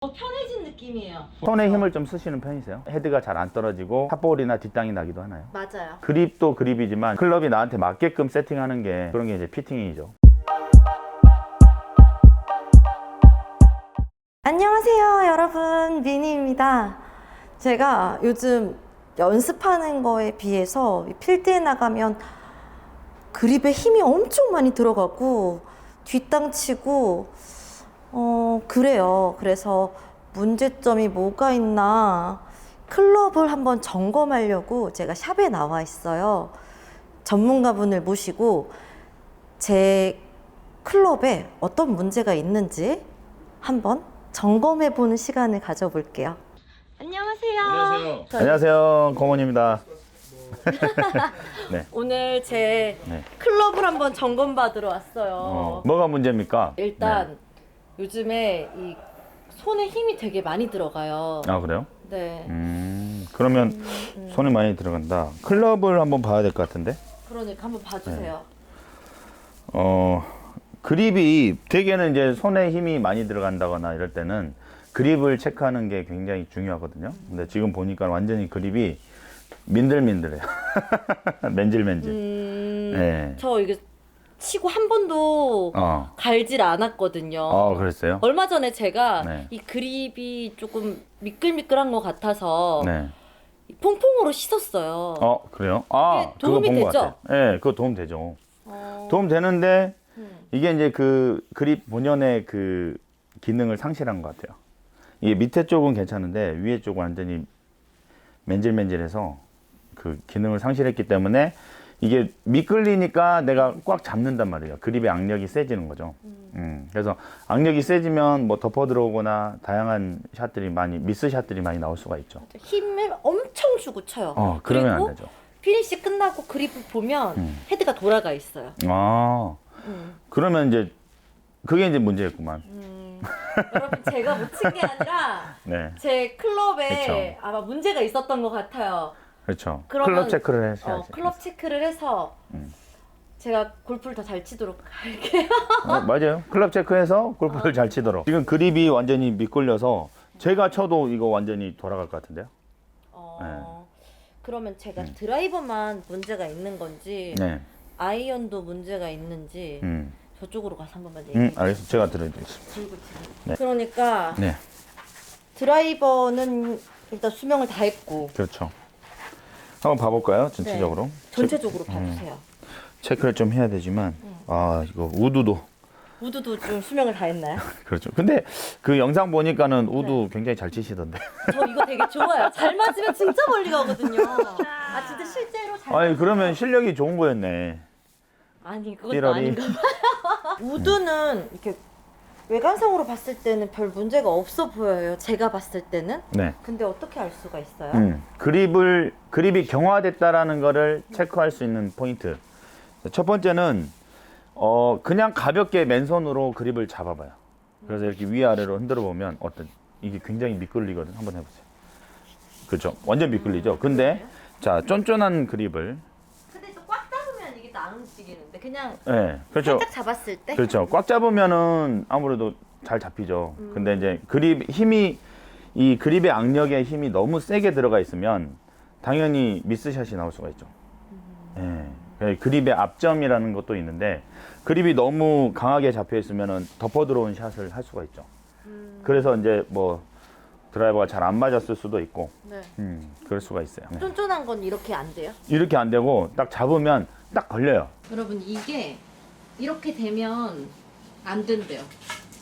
편해진 느낌이에요. 손에 힘을 좀 쓰시는 편이세요? 헤드가 잘 안 떨어지고 탑볼이나 뒷땅이 나기도 하나요? 맞아요. 그립도 그립이지만 클럽이 나한테 맞게끔 세팅하는 게 그런 게 이제 피팅이죠. 안녕하세요 여러분, 미니입니다. 제가 요즘 연습하는 거에 비해서 필드에 나가면 그립에 힘이 엄청 많이 들어가고 뒷땅 치고 그래요. 그래서 문제점이 뭐가 있나 클럽을 한번 점검하려고 제가 샵에 나와 있어요. 전문가분을 모시고 제 클럽에 어떤 문제가 있는지 한번 점검해보는 시간을 가져볼게요. 안녕하세요. 안녕하세요, 고문입니다. 네. 오늘 제 네. 클럽을 한번 점검받으러 왔어요. 뭐가 문제입니까? 일단 요즘에 이 손에 힘이 되게 많이 들어가요. 아, 그래요? 네. 그러면 손이 많이 들어간다. 클럽을 한번 봐야 될 것 같은데? 그러니까 한번 봐주세요. 그립이 대개는 이제 손에 힘이 많이 들어간다거나 이럴 때는 그립을 체크하는 게 굉장히 중요하거든요. 근데 지금 보니까 완전히 그립이 민들민들해요. 맨질맨질. 네. 저 이게 치고 한 번도 갈질 않았거든요. 그랬어요? 얼마 전에 제가 네. 이 그립이 조금 미끌미끌한 것 같아서 네. 퐁퐁으로 씻었어요. 그래요? 그게 도움이 그거 본것 되죠? 같아요. 네, 그거 도움 되죠. 도움 되는데 이게 이제 그 그립 본연의 그 기능을 상실한 것 같아요. 이게 밑에 쪽은 괜찮은데 위에 쪽은 완전히 맨질맨질해서 그 기능을 상실했기 때문에 이게 미끌리니까 내가 꽉 잡는단 말이에요. 그립의 악력이 세지는 거죠. 그래서 악력이 세지면 뭐 덮어 들어오거나 다양한 샷들이 미스 샷들이 많이 나올 수가 있죠. 힘을 엄청 주고 쳐요. 그러면 그리고 안 되죠. 피니시 끝나고 그립을 보면 헤드가 돌아가 있어요. 그러면 이제 그게 이제 문제였구만. 여러분, 제가 못 친 게 아니라 네. 제 클럽에 그쵸. 아마 문제가 있었던 것 같아요. 그렇죠. 그러면 클럽 체크를 해야지. 클럽 체크를 해서 제가 골프를 더 잘 치도록 할게요. 맞아요. 클럽 체크해서 골프를 잘 치도록. 지금 그립이 완전히 미끌려서 제가 쳐도 이거 완전히 돌아갈 것 같은데요. 그러면 제가 드라이버만 문제가 있는 건지 네. 아이언도 문제가 있는지 저쪽으로 가서 한 번만 얘기해 주세요. 알겠습니다. 제가 들어드리겠습니다. 들고 치세요. 네. 그러니까 네. 드라이버는 일단 수명을 다 했고 그렇죠. 한번 봐볼까요? 전체적으로. 전체적으로 봐주세요. 체크를 좀 해야 되지만, 이거 우드도. 우드도 좀 수명을 다 했나요? 그렇죠. 근데 그 영상 보니까는 우드 굉장히 잘 치시던데. 저 이거 되게 좋아요. 잘 맞으면 진짜 멀리 가거든요. 진짜 실제로 잘 그러면 실력이 좋은 거였네. 아니, 그것도 띠러리. 아닌가 봐요. 우드는 이렇게 외관상으로 봤을 때는 별 문제가 없어 보여요. 제가 봤을 때는. 네. 근데 어떻게 알 수가 있어요? 그립이 경화됐다라는 거를 체크할 수 있는 포인트. 첫 번째는 그냥 가볍게 맨손으로 그립을 잡아봐요. 그래서 이렇게 위아래로 흔들어 보면 이게 굉장히 미끌리거든. 한번 해보세요. 그렇죠. 완전 미끌리죠. 근데 자, 쫀쫀한 그립을 근데 또 꽉 잡으면 이게 안 움직이는데 그냥 네, 그렇죠. 살짝 잡았을 때. 그렇죠. 꽉 잡으면은 아무래도 잘 잡히죠. 근데 이제 이 그립의 악력의 힘이 너무 세게 들어가 있으면 당연히 미스샷이 나올 수가 있죠. 그립의 앞점이라는 것도 있는데 그립이 너무 강하게 잡혀 있으면은 덮어 들어온 샷을 할 수가 있죠. 그래서 이제 뭐 드라이버가 잘 안 맞았을 수도 있고, 네. 그럴 수가 있어요. 네. 쫀쫀한 건 이렇게 안 돼요? 이렇게 안 되고 딱 잡으면 딱 걸려요. 여러분, 이게 이렇게 되면 안 된대요.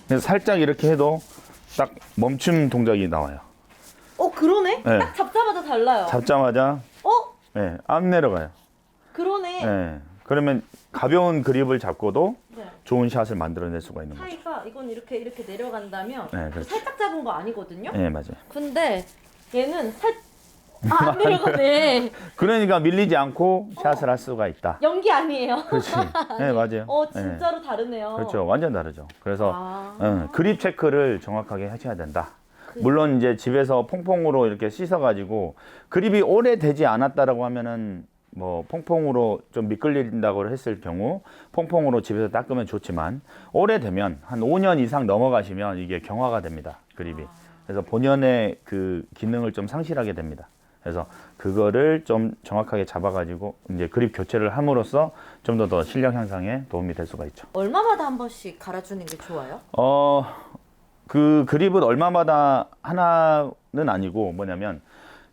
그래서 살짝 이렇게 해도 딱 멈춤 동작이 나와요. 그러네? 네. 딱 잡자마자 달라요. 잡자마자 안 내려가요. 그러네. 네. 그러면 가벼운 그립을 잡고도 네. 좋은 샷을 만들어낼 수가 있는 거죠. 차이가 이건 이렇게 내려간다면 네, 그렇죠. 살짝 잡은 거 아니거든요. 네, 맞아요. 근데 얘는 안 내려가네. 그러니까 밀리지 않고 샷을 할 수가 있다. 연기 아니에요. 그렇지. 네, 맞아요. 진짜로 다르네요. 그렇죠. 완전 다르죠. 그래서 그립 체크를 정확하게 하셔야 된다. 물론 이제 집에서 퐁퐁으로 이렇게 씻어가지고 그립이 오래되지 않았다라고 하면은 뭐 퐁퐁으로 좀 미끌린다고 했을 경우 퐁퐁으로 집에서 닦으면 좋지만 오래되면 한 5년 이상 넘어가시면 이게 경화가 됩니다. 그립이. 그래서 본연의 그 기능을 좀 상실하게 됩니다. 그래서 그거를 좀 정확하게 잡아가지고 이제 그립 교체를 함으로써 좀 더 실력 향상에 도움이 될 수가 있죠. 얼마마다 한 번씩 갈아주는 게 좋아요? 그 그립은 얼마마다 하나는 아니고 뭐냐면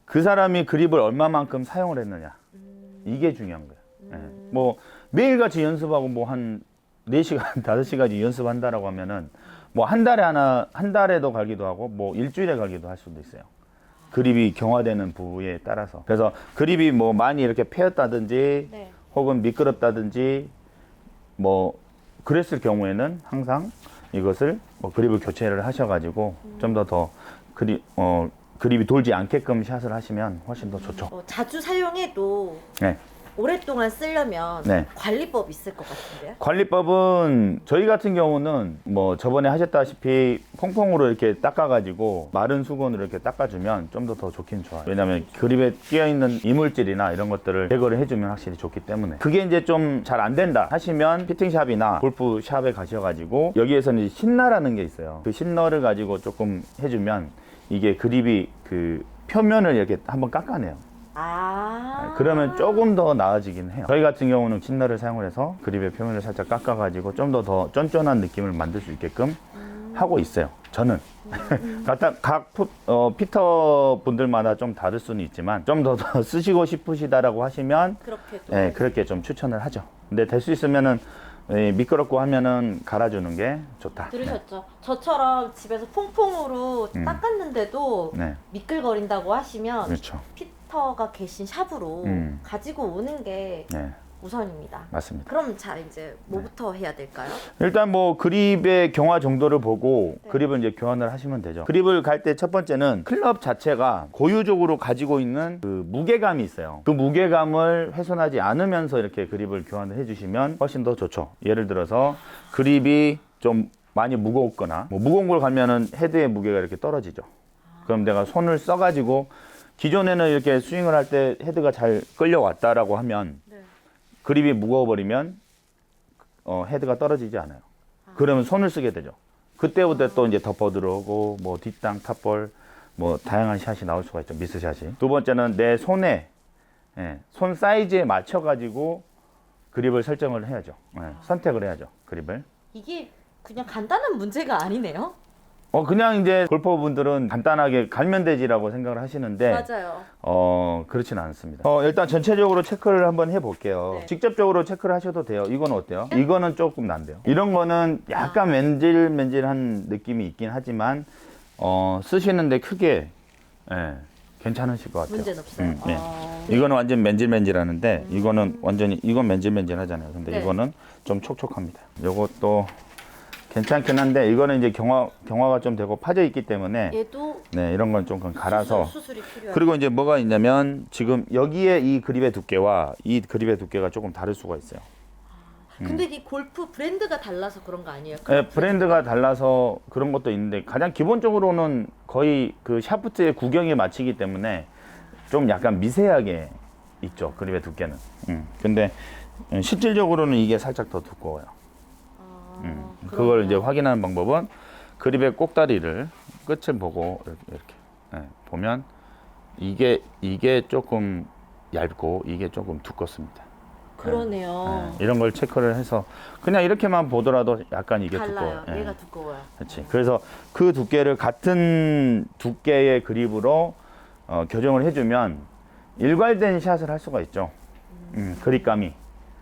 그 사람이 그립을 얼마만큼 사용을 했느냐. 이게 중요한 거예요. 예. 뭐 매일같이 연습하고 뭐 한 4시간, 5시간씩 연습한다라고 하면은 뭐 한 달에도 갈기도 하고 뭐 일주일에 갈기도 할 수도 있어요. 그립이 경화되는 부위에 따라서. 그래서 그립이 뭐 많이 이렇게 패였다든지 네. 혹은 미끄럽다든지 뭐 그랬을 경우에는 항상 이것을 뭐 그립을 교체를 하셔가지고 좀 더 그립이 돌지 않게끔 샷을 하시면 훨씬 더 좋죠. 자주 사용해도 네. 오랫동안 쓰려면 네. 관리법 있을 것 같은데요? 관리법은 저희 같은 경우는 뭐 저번에 하셨다시피 퐁퐁으로 이렇게 닦아가지고 마른 수건으로 이렇게 닦아주면 좀 더 좋긴 좋아요. 왜냐하면 그립에 끼어있는 이물질이나 이런 것들을 제거를 해주면 확실히 좋기 때문에 그게 이제 좀 잘 안 된다 하시면 피팅샵이나 골프샵에 가셔가지고 여기에서는 신나라는 게 있어요. 그 신너를 가지고 조금 해주면 이게 그립이 그 표면을 이렇게 한번 깎아내요. 그러면 조금 더 나아지긴 해요. 저희 같은 경우는 신너를 사용을 해서 그립의 표면을 살짝 깎아가지고 좀 더 쫀쫀한 느낌을 만들 수 있게끔 하고 있어요. 저는. 각 피터 분들마다 좀 다를 수는 있지만 좀 더 쓰시고 싶으시다라고 하시면 그렇게 좀 추천을 하죠. 근데 될 수 있으면은 미끄럽고 하면은 갈아주는 게 좋다. 들으셨죠? 네. 저처럼 집에서 퐁퐁으로 닦았는데도 미끌거린다고 하시면 그렇죠. 피터가 계신 샵으로 가지고 오는 게 우선입니다. 맞습니다. 그럼 자 이제 뭐부터 해야 될까요? 일단 뭐 그립의 경화 정도를 보고 그립을 이제 교환을 하시면 되죠. 그립을 갈 때 첫 번째는 클럽 자체가 고유적으로 가지고 있는 그 무게감이 있어요. 그 무게감을 훼손하지 않으면서 이렇게 그립을 교환을 해주시면 훨씬 더 좋죠. 예를 들어서 그립이 좀 많이 무겁거나 뭐 무거운 걸 갈면은 헤드의 무게가 이렇게 떨어지죠. 그럼 내가 손을 써가지고 기존에는 이렇게 스윙을 할 때 헤드가 잘 끌려왔다라고 하면 그립이 무거워버리면 헤드가 떨어지지 않아요. 그러면 손을 쓰게 되죠. 그때부터 또 이제 덮어 들어오고 뭐 뒷땅, 탑볼 뭐 다양한 샷이 나올 수가 있죠. 미스샷이. 두 번째는 내 손에 손 사이즈에 맞춰 가지고 그립을 설정을 해야죠. 선택을 해야죠. 그립을. 이게 그냥 간단한 문제가 아니네요. 그냥 이제 골퍼분들은 간단하게 갈면 되지라고 생각을 하시는데 맞아요. 그렇지는 않습니다. 일단 전체적으로 체크를 한번 해볼게요. 직접적으로 체크를 하셔도 돼요. 이건 어때요? 이거는 조금 난데요. 이런 거는 약간 맨질맨질한 느낌이 있긴 하지만 쓰시는데 크게 괜찮으실 것 같아요. 문제는 없어요. 이거는 완전 맨질맨질하는데 이거는 완전히 이건 맨질맨질하잖아요. 근데 이거는 좀 촉촉합니다. 요것도 괜찮긴 한데 이거는 이제 경화가 좀 되고 파져 있기 때문에 얘도 이런 건 좀 갈아서 수술이 필요해요. 그리고 이제 뭐가 있냐면 지금 여기에 이 그립의 두께와 이 그립의 두께가 조금 다를 수가 있어요. 근데 이 골프 브랜드가 달라서 그런 거 아니에요? 브랜드가 달라서 그런 것도 있는데 가장 기본적으로는 거의 그 샤프트의 구경에 맞추기 때문에 좀 약간 미세하게 있죠. 그립의 두께는. 근데 실질적으로는 이게 살짝 더 두꺼워요. 그걸 이제 확인하는 방법은 그립의 꼭다리를 끝을 보고 이렇게 보면 이게 조금 얇고 이게 조금 두껍습니다. 그러네요. 이런 걸 체크를 해서 그냥 이렇게만 보더라도 약간 이게 달라요. 두꺼워요. 얘가 두꺼워요. 그렇지. 그래서 그 두께를 같은 두께의 그립으로 교정을 해주면 일괄된 샷을 할 수가 있죠. 그립감이.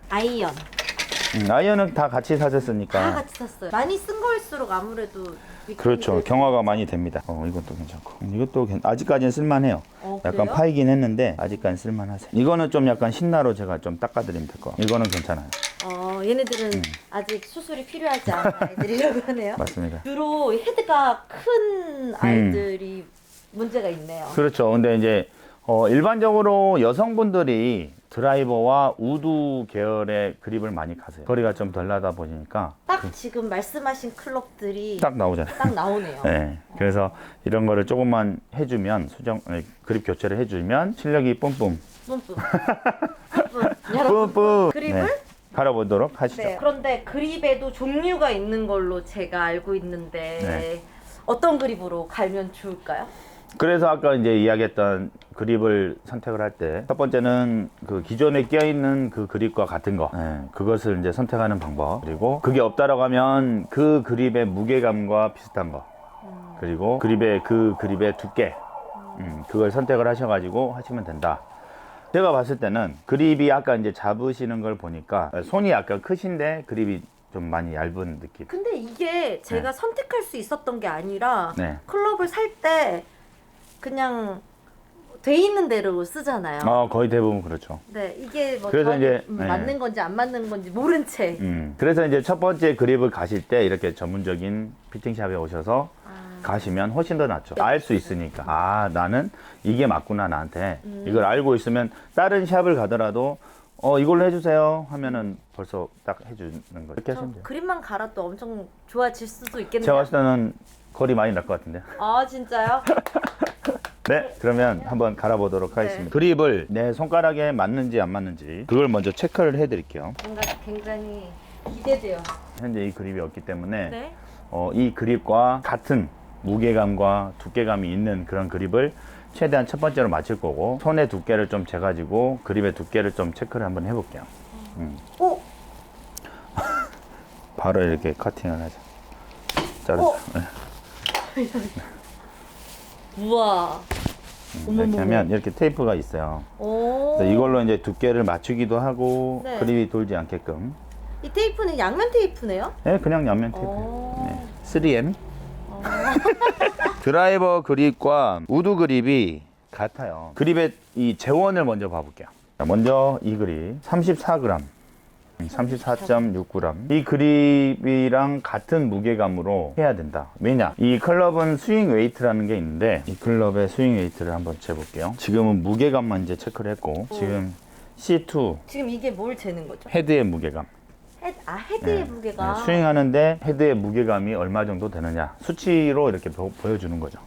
아이언. 아이언은 다 같이 사셨으니까. 다 같이 샀어요. 많이 쓴 거일수록 아무래도 그렇죠. 경화가 많이 됩니다. 이것도 괜찮고. 이것도 아직까지는 쓸만해요. 약간 그래요? 파이긴 했는데 아직까지는 쓸만하세요. 이거는 좀 약간 신나로 제가 좀 닦아드리면 될 것 같아요. 이거는 괜찮아요. 얘네들은 아직 수술이 필요하지 않은 아이들이라고 하네요. 맞습니다. 주로 헤드가 큰 아이들이 문제가 있네요. 그렇죠. 근데 이제 일반적으로 여성분들이 드라이버와 우드 계열의 그립을 많이 가세요. 거리가 좀 덜 나다 보니까 딱 지금 말씀하신 클럽들이 딱 나오잖아요. 딱 나오네요. 네. 그래서 이런 거를 조금만 해주면 그립 교체를 해주면 실력이 뿜뿜. 뿜뿜. 뿜뿜. 뿜뿜. 그립을 갈아보도록 하시죠. 그런데 그립에도 종류가 있는 걸로 제가 알고 있는데 어떤 그립으로 갈면 좋을까요? 그래서 아까 이제 이야기했던 그립을 선택을 할 때 첫 번째는 그 기존에 끼어있는 그 그립과 같은 거, 그것을 이제 선택하는 방법. 그리고 그게 없다라고 하면 그 그립의 무게감과 비슷한 거. 그리고 그 그립의 두께, 그걸 선택을 하셔가지고 하시면 된다. 제가 봤을 때는 그립이 아까 이제 잡으시는 걸 보니까 손이 약간 크신데 그립이 좀 많이 얇은 느낌. 근데 이게 제가 선택할 수 있었던 게 아니라 네. 클럽을 살 때 그냥 돼 있는 대로 쓰잖아요. 거의 대부분 그렇죠. 네, 이게 뭐 그래서 저한테 이제, 네. 맞는 건지 안 맞는 건지 모른 채. 그래서 이제 첫 번째 그립을 가실 때 이렇게 전문적인 피팅샵에 오셔서 가시면 훨씬 더 낫죠. 알 수 있으니까. 아, 나는 이게 맞구나, 나한테. 이걸 알고 있으면 다른 샵을 가더라도 이걸로 해주세요 하면은 벌써 딱 해주는 거예요. 이렇게 저 하시면 돼요. 그립만 갈아도 엄청 좋아질 수도 있겠네요. 제가 봤을 때는 거리 많이 날 것 같은데. 아, 진짜요? 네, 그러면 한번 갈아보도록 하겠습니다. 그립을 내 손가락에 맞는지 안 맞는지 그걸 먼저 체크를 해드릴게요. 뭔가 굉장히 기대돼요. 현재 이 그립이 없기 때문에 네. 이 그립과 같은 무게감과 두께감이 있는 그런 그립을 최대한 첫 번째로 맞출 거고, 손의 두께를 좀 재가지고 그립의 두께를 좀 체크를 한번 해볼게요. 오! 바로 이렇게 커팅을 하자. 자르죠. 어? 네. 우와. 이렇게 하면 이렇게 테이프가 있어요. 오. 그래서 이걸로 이제 두께를 맞추기도 하고, 네. 그립이 돌지 않게끔. 이 테이프는 양면 테이프네요? 네, 그냥 옆면 테이프. 오. 네. 3M. 드라이버 그립과 우드 그립이 같아요. 그립의 이 재원을 먼저 봐볼게요. 자, 먼저 이 그립 34g, 34.6g. 이 그립이랑 같은 무게감으로 해야 된다. 왜냐? 이 클럽은 스윙 웨이트라는 게 있는데, 이 클럽의 스윙 웨이트를 한번 재볼게요. 지금은 무게감만 이제 체크를 했고, 지금 C2 지금 이게 뭘 재는 거죠? 헤드의 무게감. 헤드의 무게가. 네, 스윙하는데 헤드의 무게감이 얼마 정도 되느냐 수치로 이렇게 보여주는 거죠.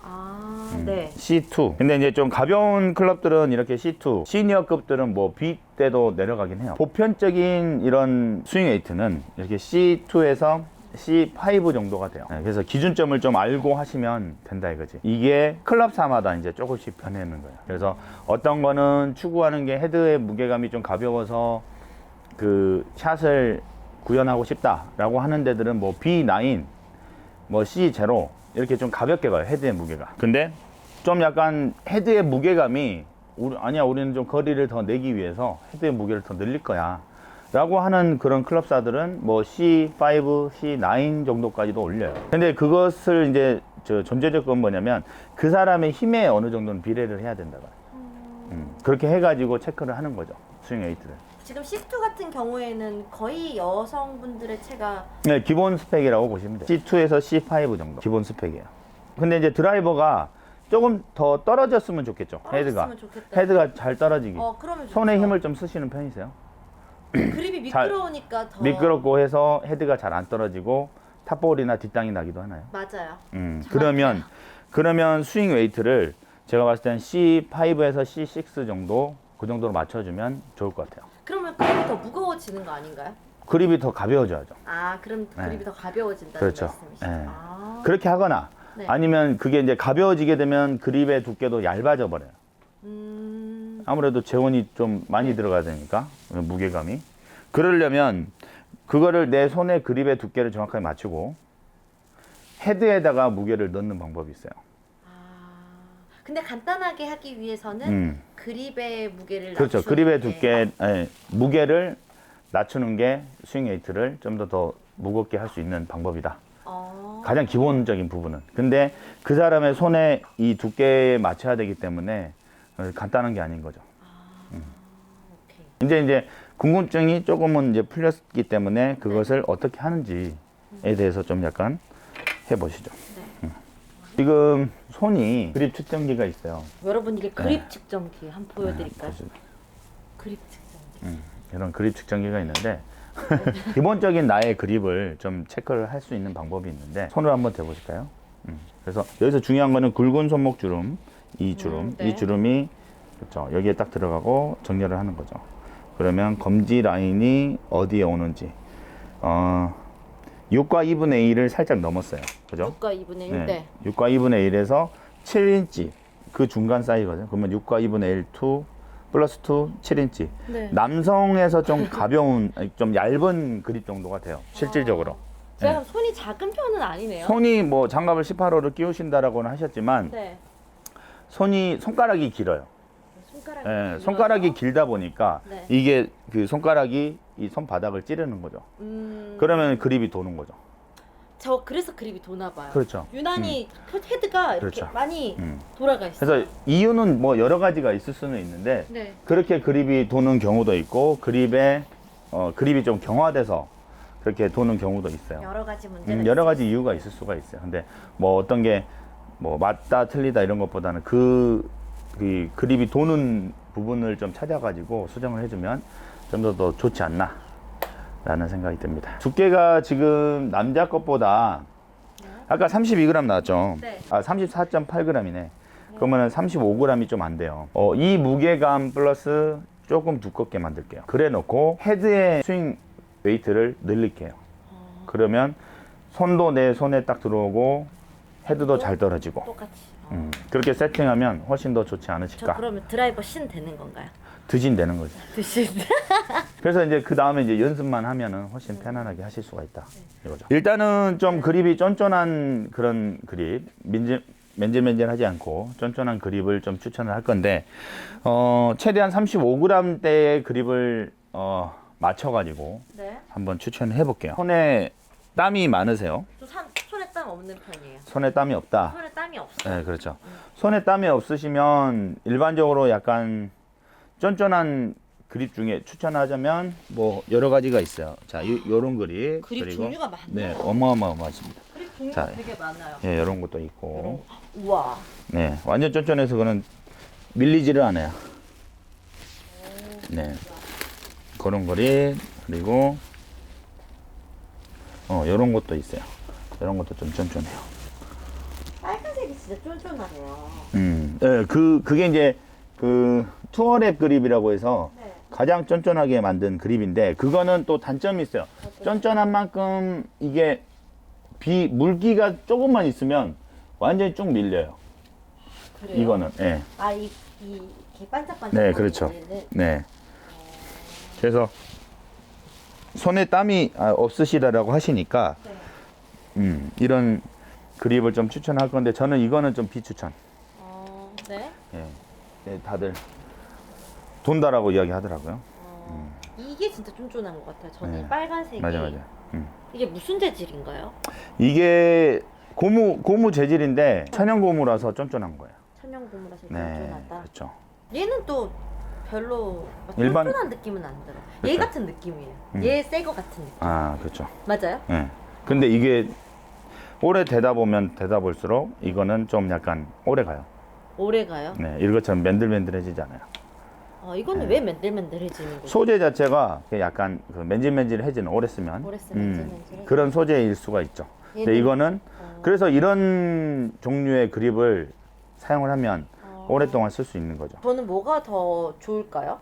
네. C2. 근데 이제 좀 가벼운 클럽들은 이렇게 C2, 시니어급들은 뭐 B 때도 내려가긴 해요. 보편적인 이런 스윙 웨이트는 이렇게 C2에서 C5 정도가 돼요. 네, 그래서 기준점을 좀 알고 하시면 된다 이거지. 이게 클럽사마다 이제 조금씩 변하는 거예요. 그래서 어떤 거는 추구하는 게 헤드의 무게감이 좀 가벼워서 그 샷을 구현하고 싶다라고 하는 데들은 뭐 B9, 뭐 C0 이렇게 좀 가볍게 가요, 헤드의 무게가. 근데 좀 약간 헤드의 무게감이 우리는 좀 거리를 더 내기 위해서 헤드의 무게를 더 늘릴 거야 라고 하는 그런 클럽사들은 뭐 C5, C9 정도까지도 올려요. 근데 그것을 이제 존재적 건 뭐냐면 그 사람의 힘에 어느 정도는 비례를 해야 된다. 그렇게 해가지고 체크를 하는 거죠, 스윙 웨이트를. 지금 C2 같은 경우에는 거의 여성분들의 체가. 네, 기본 스펙이라고 보시면 돼요. C2에서 C5 정도 기본 스펙이에요. 근데 이제 드라이버가 조금 더 떨어졌으면 좋겠죠. 떨어졌으면 좋겠다. 헤드가 잘 떨어지기. 그러면 손에 좋죠. 힘을 좀 쓰시는 편이세요? 그립이 미끄러우니까 더. 미끄럽고 해서 헤드가 잘 안 떨어지고 탑볼이나 뒷땅이 나기도 하나요? 맞아요. 그러면 스윙 웨이트를 제가 봤을 땐 C5에서 C6 정도, 그 정도로 맞춰주면 좋을 것 같아요. 그러면 그립이 더 무거워지는 거 아닌가요? 그립이 더 가벼워져야죠. 그럼 그립이 더 가벼워진다는 그렇죠. 말씀이시죠? 네. 그렇게 하거나 네. 아니면 그게 이제 가벼워지게 되면 그립의 두께도 얇아져 버려요. 아무래도 재원이 좀 많이 들어가야 되니까, 무게감이. 그러려면 그거를 내 손의 그립의 두께를 정확하게 맞추고 헤드에다가 무게를 넣는 방법이 있어요. 근데 간단하게 하기 위해서는 그립의 무게를 그렇죠. 낮추는 그립의 게. 두께, 무게를 낮추는 게 스윙 웨이트를 좀 더 무겁게 할 수 있는 방법이다. 가장 기본적인 부분은. 근데 그 사람의 손에 이 두께에 맞춰야 되기 때문에 간단한 게 아닌 거죠. 오케이. 이제 궁금증이 조금은 이제 풀렸기 때문에 그것을 어떻게 하는지에 대해서 좀 약간 해보시죠. 네. 지금 손이 그립 측정기가 있어요. 여러분 이게 그립 측정기 한번 보여드릴까요? 보시죠. 그립 측정기. 이런 그립 측정기가 있는데 기본적인 나의 그립을 좀 체크를 할 수 있는 방법이 있는데 손을 한번 대보실까요? 그래서 여기서 중요한 거는 굵은 손목 주름, 이 네. 주름이 그렇죠. 여기에 딱 들어가고 정렬을 하는 거죠. 그러면 검지 라인이 어디에 오는지, 6과 2분의 1을 살짝 넘었어요. 그죠? 6과 2분의 1. 네. 6과 2분의 1에서 7인치 그 중간 사이거든요. 그러면 6과 2분의 1, 2 플러스 2, 7인치. 네. 남성에서 좀 가벼운, 아니, 좀 얇은 그립 정도가 돼요. 실질적으로. 제가 손이 작은 편은 아니네요. 손이 뭐 장갑을 18호를 끼우신다라고는 하셨지만 네. 손가락이 길어요. 손가락이 예, 길어요? 손가락이 길다 보니까 네. 이게 그 손가락이 이 손바닥을 찌르는 거죠. 그러면 그립이 도는 거죠. 저 그래서 그립이 도나 봐요. 그렇죠. 유난히 헤드가 이렇게 그렇죠. 많이 돌아가 있어요. 그래서 이유는 뭐 여러 가지가 있을 수는 있는데 네. 그렇게 그립이 도는 경우도 있고 그립이 좀 경화돼서 그렇게 도는 경우도 있어요. 여러 가지 문제가 여러 가지 이유가 있을 수가 있어요. 근데 뭐 어떤 게 뭐 맞다 틀리다 이런 것보다는 그 그립이 도는 부분을 좀 찾아가지고 수정을 해주면 좀 더 좋지 않나 라는 생각이 듭니다. 두께가 지금 남자 것보다 아까 32g 나왔죠? 네. 아 34.8g이네. 그러면은 35g이 좀 안 돼요. 이 무게감 플러스 조금 두껍게 만들게요. 그래 놓고 헤드의 스윙 웨이트를 늘릴게요. 그러면 손도 내 손에 딱 들어오고 헤드도 잘 떨어지고 똑같이. 그렇게 세팅하면 훨씬 더 좋지 저 않으실까. 그러면 드라이버 신 되는 건가요? 드진되는 거죠. 드신. 그래서 이제 그 다음에 이제 연습만 하면은 훨씬 편안하게 하실 수가 있다. 이거죠. 일단은 좀 그립이 쫀쫀한 그런 그립, 맨질맨질하지 않고 쫀쫀한 그립을 좀 추천을 할 건데, 최대한 35g대의 그립을 맞춰가지고 네. 한번 추천을 해볼게요. 손에 땀이 많으세요? 저 손에 땀 없는 편이에요. 손에 땀이 없다. 손에 땀이 없어요. 네, 그렇죠. 손에 땀이 없으시면 일반적으로 약간 쫀쫀한 그립 중에 추천하자면 뭐 여러 가지가 있어요. 자, 요런 그립. 그립 그리고 종류가 많네요. 네, 어마어마하십니다. 그립 종류가 자, 되게 많아요. 예, 요런 것도 있고. 우와. 네, 완전 쫀쫀해서 그는 밀리지를 않아요. 네. 그런 그립. 그리고 요런 것도 있어요. 요런 것도 좀 쫀쫀해요. 빨간색이 진짜 쫀쫀하네요. 네, 그게 이제 그 투어랩 그립이라고 해서 네. 가장 쫀쫀하게 만든 그립인데 그거는 또 단점이 있어요. 쫀쫀한 만큼 이게 물기가 조금만 있으면 완전히 쭉 밀려요. 그래요? 이거는. 예. 아, 이렇게 반짝반짝. 네, 그렇죠. 거리는. 네. 그래서 손에 땀이 없으시다라고 하시니까 이런 그립을 좀 추천할 건데 저는 이거는 좀 비추천. 네. 예. 네, 다들 돈다라고 이야기하더라고요. 이게 진짜 쫀쫀한 것 같아요. 저는 네. 이 빨간색이. 맞아. 이게 무슨 재질인가요? 이게 고무 재질인데 천연 고무라서 쫀쫀한 거예요. 천연 고무라서 네, 쫀쫀하다. 그렇죠. 얘는 또 별로 막 일반- 쫀쫀한 느낌은 안 들어요. 얘 그렇죠. 같은 느낌이에요. 얘 새 거 같은 느낌. 아, 그렇죠. 맞아요? 예. 근데 이게 오래 되다 보면 되다 볼수록 이거는 좀 약간 오래 가요. 오래 가요? 네, 이것처럼 맨들맨들해지지 않아요. 이거는 왜 맨들맨들해지는 거죠? 소재 자체가 약간 그 맨질맨질해지는 오래 쓰면 오래 쓰면 맨질맨질해? 그런 소재일 수가 있죠. 근데 얘는- 이거는 그래서 이런 종류의 그립을 사용을 하면 오랫동안 쓸 수 있는 거죠. 저는 뭐가 더 좋을까요?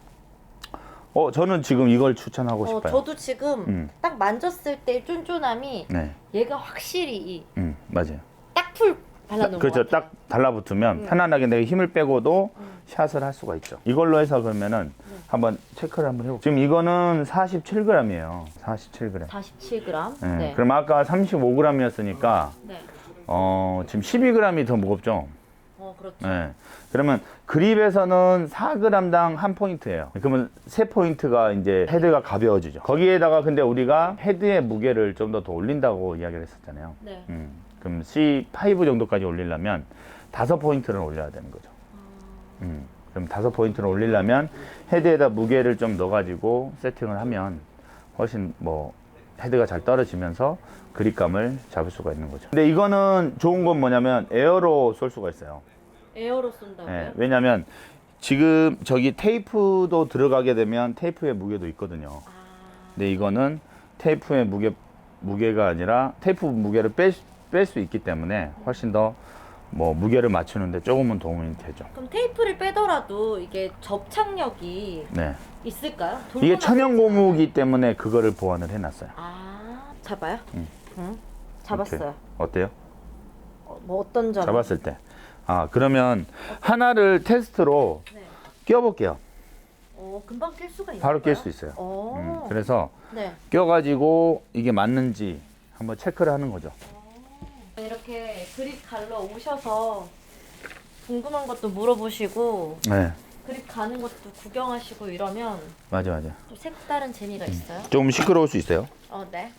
저는 지금 이걸 추천하고 싶어요. 저도 지금 딱 만졌을 때 쫀쫀함이 네, 얘가 확실히 맞아요. 딱풀 발라놓은 그렇죠. 것 같아요. 딱 달라붙으면 편안하게 내가 힘을 빼고도 샷을 할 수가 있죠. 이걸로 해서 그러면은 한번 체크를 한번 해볼게요. 지금 이거는 47g이에요. 47g. 47g. 네. 네. 그럼 아까 35g이었으니까 네. 지금 12g이 더 무겁죠. 그렇죠. 네. 그러면 그립에서는 4g당 한 포인트예요. 그러면 세 포인트가 이제 헤드가 가벼워지죠. 거기에다가 근데 우리가 헤드의 무게를 좀 더 올린다고 이야기를 했었잖아요. 네. 그럼 C5 정도까지 올리려면 5포인트를 올려야 되는 거죠. 그럼 5포인트를 올리려면 헤드에다 무게를 좀 넣어가지고 세팅을 하면 훨씬 뭐 헤드가 잘 떨어지면서 그립감을 잡을 수가 있는 거죠. 근데 이거는 좋은 건 뭐냐면 에어로 쏠 수가 있어요. 에어로 쏜다고요? 네, 왜냐면 지금 저기 테이프도 들어가게 되면 테이프의 무게도 있거든요. 근데 이거는 테이프의 무게가 아니라 테이프 무게를 뺄 수 있기 때문에 훨씬 더 뭐 무게를 맞추는데 조금은 도움이 되죠. 그럼 테이프를 빼더라도 이게 접착력이 네. 있을까요? 이게 돌고나 천연 그러지 않아요? 고무기 때문에 그거를 보완을 해놨어요. 잡아요? 응? 잡았어요. 이렇게. 어때요? 뭐 어떤 점? 잡았을 때. 아, 그러면 하나를 테스트로 네. 껴볼게요. 금방 낄 수가 있나요? 바로 낄 수 있어요. 그래서 네. 껴가지고 이게 맞는지 한번 체크를 하는 거죠. 이렇게 그립 갈러 오셔서 궁금한 것도 물어보시고 네, 그립 가는 것도 구경하시고 이러면 맞아. 좀 색다른 재미가 있어요. 좀 시끄러울 수 있어요. 네.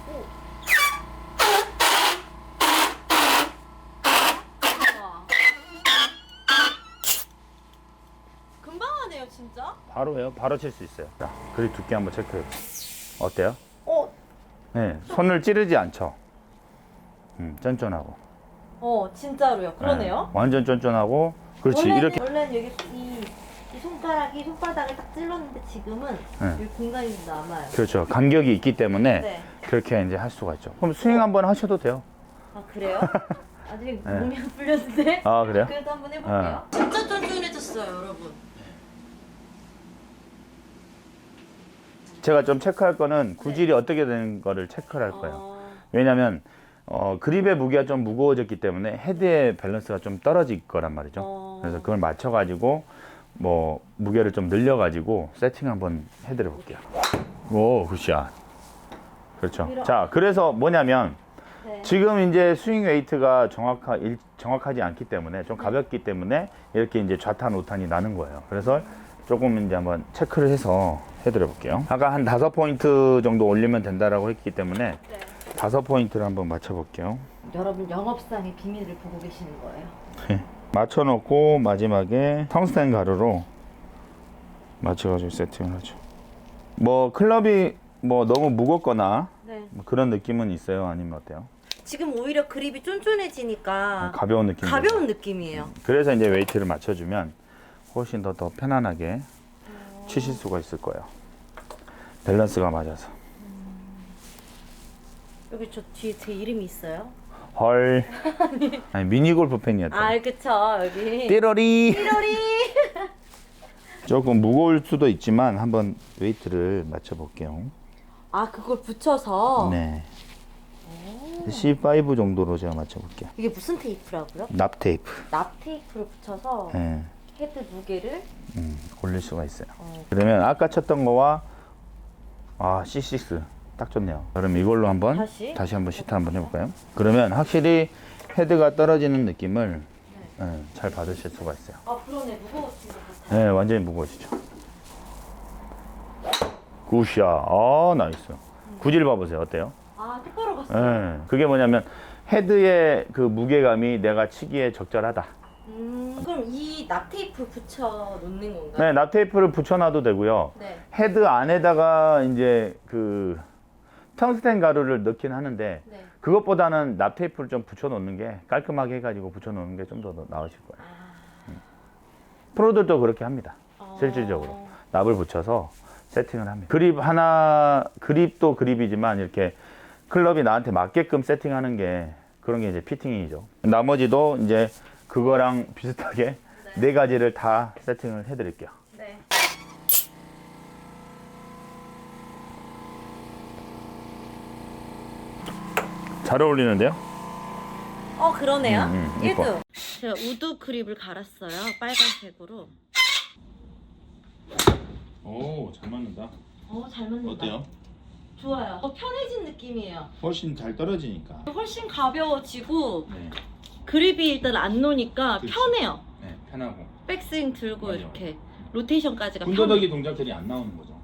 오. 우와. 금방 하네요, 진짜. 바로 해요. 바로 칠 수 있어요. 자, 그립 두께 한번 체크해. 어때요? 네, 손을 찌르지 않죠. 쫀쫀하고. 진짜로요. 그러네요. 네, 완전 쫀쫀하고. 그렇지. 이렇게. 원래는 여기 이 손가락이 손바닥을 딱 찔렀는데 지금은 네. 여기 공간이 좀 남아요. 그렇죠. 간격이 있기 때문에 네. 그렇게 이제 할 수가 있죠. 그럼 스윙 한번 하셔도 돼요. 아, 그래요? 아직 네. 몸이 안 풀렸는데. 아, 그래요? 그래도 한번 해볼게요. 진짜 쫀쫀해졌어요, 여러분. 제가 좀 체크할 거는 구질이 어떻게 되는 거를 체크를 할 거예요. 왜냐면 그립의 무게가 좀 무거워졌기 때문에 헤드의 밸런스가 좀 떨어질 거란 말이죠. 그래서 그걸 맞춰가지고 뭐 무게를 좀 늘려가지고 세팅 한번 해드려 볼게요. 오, 굿샷. 그렇죠. 자, 그래서 뭐냐면 네. 지금 이제 스윙 웨이트가 정확하지 않기 때문에 좀 가볍기 때문에 이렇게 이제 좌탄 우탄이 나는 거예요. 그래서 조금 이제 한번 체크를 해서 해드려 볼게요. 아까 한 5포인트 정도 올리면 된다라고 했기 때문에 네. 5포인트를 한번 맞춰 볼게요. 여러분 영업상의 비밀을 보고 계시는 거예요. 맞춰 놓고 마지막에 텅스텐 가루로 맞춰가지고 세팅을 하죠. 뭐 클럽이 뭐 너무 무겁거나 네. 뭐 그런 느낌은 있어요? 아니면 어때요? 지금 오히려 그립이 쫀쫀해지니까 가벼운 느낌. 가벼운 느낌이에요. 그래서 이제 웨이트를 맞춰주면 훨씬 더 편안하게 치실 수가 있을 거예요. 밸런스가 맞아서. 여기 저 뒤에 제 이름이 있어요? 헐. 아니 미니골프 팬이었다. 그쵸 여기. 띠러리. 띠로리. 조금 무거울 수도 있지만 한번 웨이트를 맞춰 볼게요. 그걸 붙여서. 네. C5 정도로 제가 맞춰 볼게요. 이게 무슨 테이프라고요? 납 테이프. 납 테이프를 붙여서 네. 헤드 무게를. 올릴 수가 있어요. 그러면 아까 쳤던 거와 C6 딱 좋네요. 그럼 이걸로 한번 다시 한번 시타 한번 해볼까요? 그러면 확실히 헤드가 떨어지는 느낌을 잘 받으실 수가 있어요. 그러네. 무거워진 것 같아요. 네, 완전히 무거워지죠. 굿샷. 나이스. 구질 봐보세요. 어때요? 똑바로 갔어요. 네, 그게 뭐냐면 헤드의 그 무게감이 내가 치기에 적절하다. 그럼 이 납 테이프 붙여 놓는 건가요? 네, 납 테이프를 붙여놔도 되고요. 네. 헤드 안에다가 이제 그 텅스텐 가루를 넣긴 하는데 네. 그것보다는 납 테이프를 좀 붙여놓는 게 깔끔하게 해가지고 붙여놓는 게 좀 더 나으실 거예요. 프로들도 그렇게 합니다. 실질적으로 납을 붙여서 세팅을 합니다. 그립도 그립이지만 이렇게 클럽이 나한테 맞게끔 세팅하는 게 그런 게 이제 피팅이죠. 나머지도 이제 그거랑 비슷하게 네 가지를 다 세팅을 해드릴게요. 네. 잘 어울리는데요? 그러네요. 이뻐. 얘도 제가 우드 그립을 갈았어요. 빨간색으로. 오, 잘 맞는다. 잘 맞는다. 좋아요. 편해진 느낌이에요. 훨씬 잘 떨어지니까. 훨씬 가벼워지고 네, 그립이 일단 안 노니까 그렇지. 편해요. 네, 편하고. 백스윙 들고 맞아. 이렇게 로테이션까지가 군더더기 동작들이 안 나오는 거죠.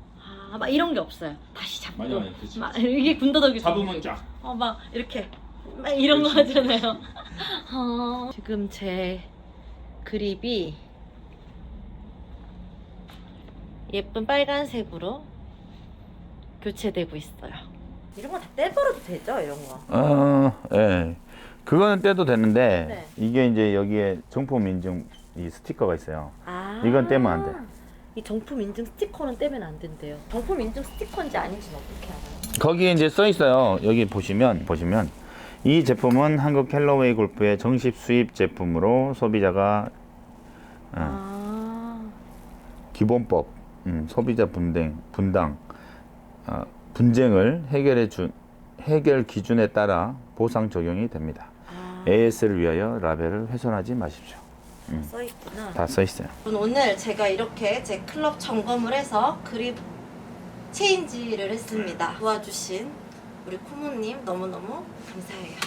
막 이런 게 없어요. 다시 잡고. 맞아, 그렇지. 막 이게 군더더기. 잡으면 쫙. 막 이렇게 막 이런 거 그렇지. 하잖아요. 지금 제 그립이 예쁜 빨간색으로 교체되고 있어요. 이런 거 다 떼버려도 되죠, 이런 거? 예. 그거는 떼도 되는데 네. 이게 이제 여기에 정품 인증 이 스티커가 있어요. 이건 떼면 안 돼. 이 정품 인증 스티커는 떼면 안 된대요. 정품 인증 스티커인지 아닌지는 어떻게 알아요? 거기에 이제 써 있어요. 여기 보시면 이 제품은 한국 캘러웨이 골프의 정식 수입 제품으로 소비자가 기본법, 소비자 분쟁을 해결 기준에 따라 보상 적용이 됩니다. AS를 위하여 라벨을 훼손하지 마십시오. 써있구나. 다 써 있어요. 오늘 제가 이렇게 제 클럽 점검을 해서 그립 체인지를 했습니다. 도와주신 우리 쿠모님 너무너무 감사해요.